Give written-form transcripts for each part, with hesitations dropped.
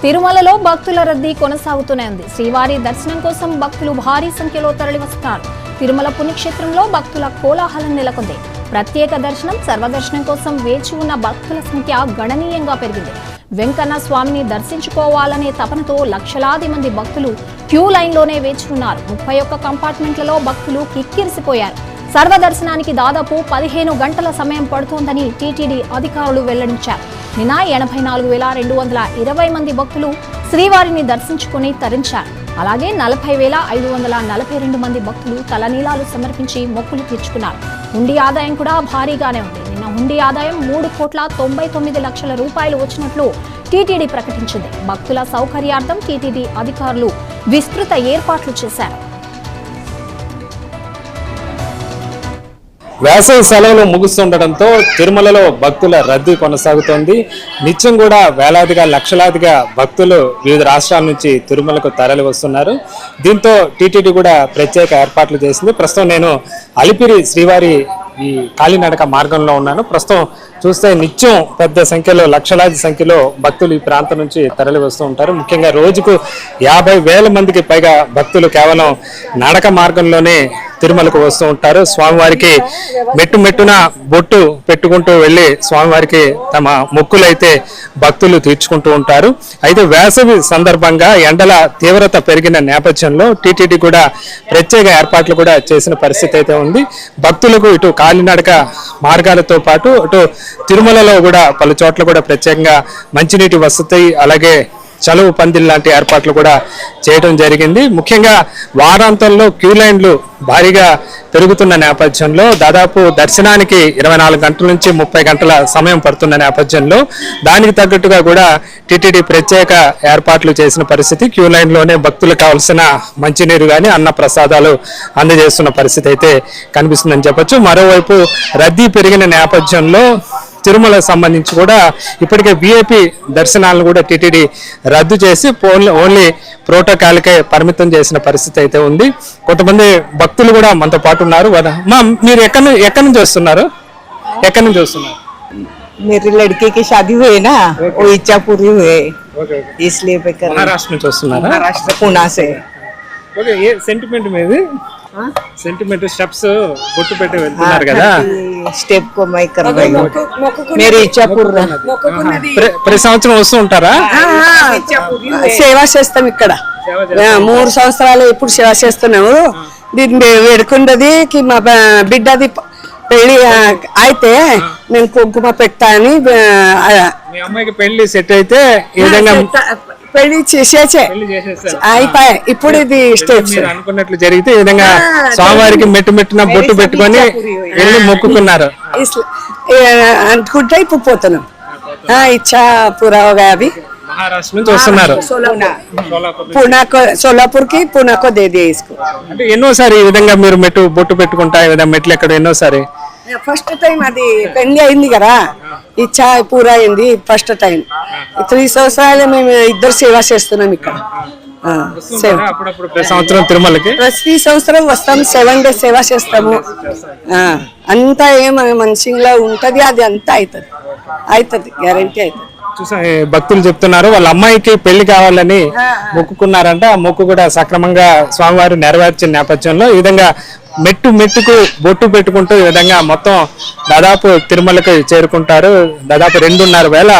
తిరుమలలో భక్తుల రద్దీ కొనసాగుతూనే ఉంది. శ్రీవారి దర్శనం కోసం భక్తులు భారీ సంఖ్యలో తరలివస్తున్నారు. తిరుమల పుణ్యక్షేత్రంలో భక్తుల కోలాహలం నెలకొంది. ప్రత్యేక దర్శనం, సర్వదర్శనం కోసం వేచి ఉన్న భక్తుల సంఖ్య గణనీయంగా పెరిగింది. వెంకన్న స్వామిని దర్శించుకోవాలనే తపనతో లక్షలాది మంది భక్తులు క్యూ లైన్లోనే వేచి ఉన్నారు. 31 కంపార్ట్మెంట్లలో భక్తులు కిక్కిరిసిపోయారు. సర్వదర్శనానికి దాదాపు 15 గంటల సమయం పడుతోందని టీటీడీ అధికారులు వెల్లడించారు. నిన్న 84,220 మంది భక్తులు శ్రీవారిని దర్శించుకుని తరించారు. అలాగే 40,542 మంది భక్తులు తలనీలాలు సమర్పించి మొక్కులు తీర్చుకున్నారు. హుండీ ఆదాయం కూడా భారీగానే ఉంది. నిన్న హుండీ ఆదాయం 3,99 లక్షల రూపాయలు వచ్చినట్లు టీటీడీ ప్రకటించింది. భక్తుల సౌకర్యార్థం టీటీడీ అధికారులు విస్తృత ఏర్పాట్లు చేశారు. వేసవి సెలవులు ముగుస్తుండటంతో తిరుమలలో భక్తుల రద్దీ కొనసాగుతోంది. నిత్యం కూడా వేలాదిగా లక్షలాదిగా భక్తులు వివిధ రాష్ట్రాల నుంచి తిరుమలకు తరలి వస్తున్నారు. దీంతో టీటీడీ కూడా ప్రత్యేక ఏర్పాట్లు చేసింది. ప్రస్తుతం నేను అలిపిరి శ్రీవారి ఈ కాలినడక మార్గంలో ఉన్నాను. ప్రస్తుతం చూస్తే నిత్యం పెద్ద సంఖ్యలో లక్షలాది సంఖ్యలో భక్తులు ఈ ప్రాంతం నుంచి తరలి వస్తూ ఉంటారు. ముఖ్యంగా రోజుకు 50,000 మందికి పైగా భక్తులు కేవలం నడక మార్గంలోనే తిరుమలకు వస్తూ ఉంటారు. స్వామివారికి మెట్టున బొట్టు పెట్టుకుంటూ వెళ్ళి స్వామివారికి తమ మొక్కులైతే భక్తులు తీర్చుకుంటూ ఉంటారు. అయితే వేసవి సందర్భంగా ఎండల తీవ్రత పెరిగిన నేపథ్యంలో టీటీడీ కూడా ప్రత్యేక ఏర్పాట్లు కూడా చేసిన పరిస్థితి అయితే ఉంది. భక్తులకు ఇటు కాలినడక మార్గాలతో పాటు అటు తిరుమలలో కూడా పలు చోట్ల కూడా ప్రత్యేకంగా మంచినీటి వసతి, అలాగే చలువు పందిల్ లాంటి ఏర్పాట్లు కూడా చేయడం జరిగింది. ముఖ్యంగా వారాంతంలో క్యూ లైన్లు భారీగా పెరుగుతున్న నేపథ్యంలో దాదాపు దర్శనానికి 24 గంటల నుంచి 30 గంటల సమయం పడుతున్న నేపథ్యంలో దానికి తగ్గట్టుగా కూడా టీటీడీ ప్రత్యేక ఏర్పాట్లు చేసిన పరిస్థితి. క్యూ లైన్లోనే భక్తులకు కావాల్సిన మంచినీరు కానీ అన్న ప్రసాదాలు అందజేస్తున్న పరిస్థితి అయితే కనిపిస్తుందని చెప్పొచ్చు. మరోవైపు రద్దీ పెరిగిన నేపథ్యంలో తిరుమలకు సంబంధించి కూడా ఇప్పటికే విఐపి దర్శనాలను కూడా టీటీడీ రద్దు చేసి ఓన్లీ ప్రోటోకాల్కే పరిమితం చేసిన పరిస్థితి అయితే ఉంది. కొంతమంది భక్తులు కూడా మనతో పాటు ఉన్నారు. మీరు ఎక్కడి నుంచి వస్తున్నారు? ఎక్కడి నుంచి వస్తున్నారు? मेरी लड़की की शादी हुई ना, वो इच्छापुरी हुए, इसलिए महाराष्ट्र నుంచి వస్తున్నారా? महाराष्ट्र पुणे से. ఓకే, ఏ సెంటిమెంట్ మీది? సెంటిమెంట్ స్టెప్స్ బొట్టు పెట్టి వెళ్తున్నారు కదా, స్టెప్ को मैं कर रही हूं. मेरी इच्छापुर ప్రతి సంవత్సరం వస్తూ ఉంటారా? సేవ చేస్తాం ఇక్కడ 3 సంవత్సరాలు ఇప్పుడు సేవ చేస్తున్నాము. దీన్ని వేడుకున్నది మా బిడ్డది పెళ్లి అయితే నేను కుంకుమ పెట్టా అని. మీ అమ్మాయికి పెళ్లి సెట్ అయితే ఈ విధంగా పెళ్లి చేసేచే అయిపోయి ఇప్పుడు ఇది స్టెప్స్ అనుకున్నట్లు జరిగితే ఈ విధంగా స్వామివారికి మెట్టున బొట్టు పెట్టుకొని వెళ్ళి మొక్కుకున్నారు అనుకుంటే ఇప్పుడు పోతున్నాం. ఇచ్చా పూరా అవి మహారాష్ట్ర నుంచి వస్తున్నారు. సోలాపూర్ కి పూనాకో దే ఇసుకో. అంటే ఎన్నోసారి ఈ విధంగా మీరు బొట్టు పెట్టుకుంటా ఈ విధంగా మెట్లు ఎక్కడ ఎన్నోసారి? ఫస్ట్ టైం అది పెళ్లి అయింది కదా, ఇచ్చా పూరా అయింది ఫస్ట్ టైం. 3 సంవత్సరాలు మేము ఇద్దరు సేవ చేస్తున్నాం ఇక్కడ. ప్రతి సంవత్సరం తిరుమలకి ప్రతి సంవత్సరం వస్తాం, 7 days సేవ చేస్తాము. అంతా ఏం మనిషిలా ఉంటది, అది అంతా అవుతుంది గ్యారంటీ అవుతుంది. చూసా భక్తులు చెప్తున్నారు వాళ్ళ అమ్మాయికి పెళ్లి కావాలని మొక్కుకున్నారంట. ఆ మొక్కు కూడా సక్రమంగా స్వామివారు నెరవేర్చిన నేపథ్యంలో ఈ విధంగా మెట్టుకు బొట్టు పెట్టుకుంటూ ఈ విధంగా మొత్తం దాదాపు తిరుమలకి చేరుకుంటారు. దాదాపు 2,500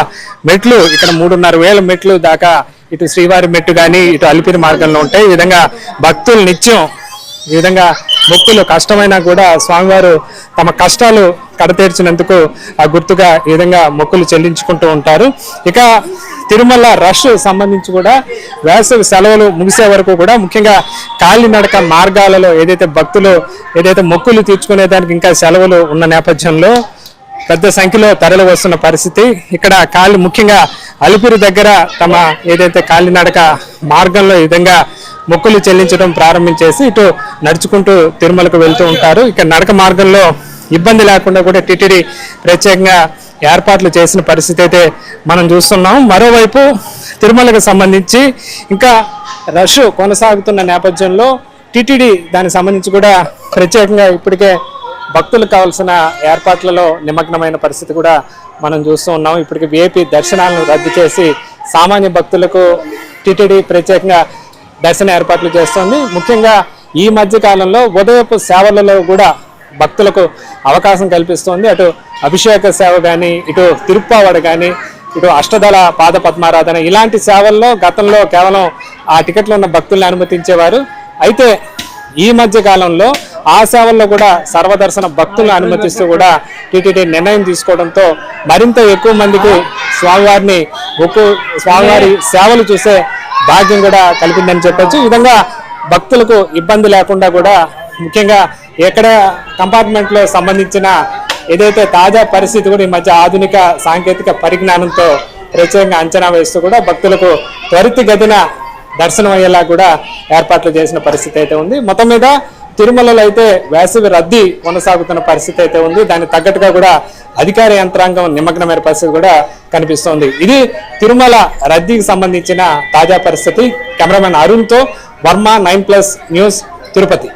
మెట్లు, ఇక్కడ 3,500 మెట్లు దాకా ఇటు శ్రీవారి మెట్టు కానీ ఇటు అలిపిరి మార్గంలో ఉంటాయి. ఈ విధంగా భక్తులు నిత్యం ఈ విధంగా మొక్కులు కష్టమైనా కూడా స్వామివారు తమ కష్టాలు కడతీర్చినందుకు ఆ గుర్తుగా ఈ విధంగా మొక్కులు చెల్లించుకుంటూ ఉంటారు. ఇక తిరుమల రష్ సంబంధించి కూడా వేసవి సెలవులు ముగిసే వరకు కూడా ముఖ్యంగా కాలినడక మార్గాలలో ఏదైతే భక్తులు మొక్కులు తీర్చుకునేదానికి ఇంకా సెలవులు ఉన్న నేపథ్యంలో పెద్ద సంఖ్యలో తరలి వస్తున్న పరిస్థితి. ఇక్కడ ముఖ్యంగా అలిపిరి దగ్గర తమ ఏదైతే కాలినడక మార్గంలో ఈ విధంగా మొక్కులు చెల్లించడం ప్రారంభించేసి ఇటు నడుచుకుంటూ తిరుమలకు వెళ్తూ ఉంటారు. ఇక నడక మార్గంలో ఇబ్బంది లేకుండా కూడా టీటీడీ ప్రత్యేకంగా ఏర్పాట్లు చేసిన పరిస్థితి అయితే మనం చూస్తున్నాం. మరోవైపు తిరుమలకు సంబంధించి ఇంకా రష్ కొనసాగుతున్న నేపథ్యంలో టీటీడీ దానికి సంబంధించి కూడా ప్రత్యేకంగా ఇప్పటికే భక్తులకు కావాల్సిన ఏర్పాట్లలో నిమగ్నమైన పరిస్థితి కూడా మనం చూస్తూ ఉన్నాం. ఇప్పటికే విఐపి దర్శనాలను రద్దు చేసి సామాన్య భక్తులకు టిటిడి ప్రత్యేకంగా దర్శన ఏర్పాట్లు చేస్తోంది. ముఖ్యంగా ఈ మధ్య కాలంలో ఉదయపు సేవలలో కూడా భక్తులకు అవకాశం కల్పిస్తోంది. అటు అభిషేక సేవ కానీ, ఇటు తిరుప్పావడ కానీ, ఇటు అష్టదళ పాద పద్మారాధన ఇలాంటి సేవల్లో గతంలో కేవలం ఆ టికెట్లు ఉన్న భక్తుల్ని అనుమతించేవారు. అయితే ఈ మధ్య కాలంలో ఆ సేవల్లో కూడా సర్వదర్శన భక్తులను అనుమతిస్తూ కూడా టీటీడీ నిర్ణయం తీసుకోవడంతో మరింత ఎక్కువ మందికి స్వామివారి సేవలు చూసే భాగ్యం కూడా కలిపిందని చెప్పొచ్చు. ఈ విధంగా భక్తులకు ఇబ్బంది లేకుండా కూడా ముఖ్యంగా ఎక్కడ కంపార్ట్మెంట్లో సంబంధించిన ఏదైతే తాజా పరిస్థితి కూడా ఈ మధ్య ఆధునిక సాంకేతిక పరిజ్ఞానంతో ప్రత్యేకంగా అంచనా వేస్తూ కూడా భక్తులకు త్వరితగతిన దర్శనం అయ్యేలా కూడా ఏర్పాట్లు చేసిన పరిస్థితి అయితే ఉంది. మొత్తం మీద తిరుమలలో అయితే వేసవి రద్దీ కొనసాగుతున్న పరిస్థితి అయితే ఉంది. దానికి తగ్గట్టుగా కూడా అధికార యంత్రాంగం నిమగ్నమైన పరిస్థితి కూడా కనిపిస్తోంది. ఇది తిరుమల రద్దీకి సంబంధించిన తాజా పరిస్థితి. కెమెరామెన్ అరుణ్తో వర్మ 9+ న్యూస్ తిరుపతి.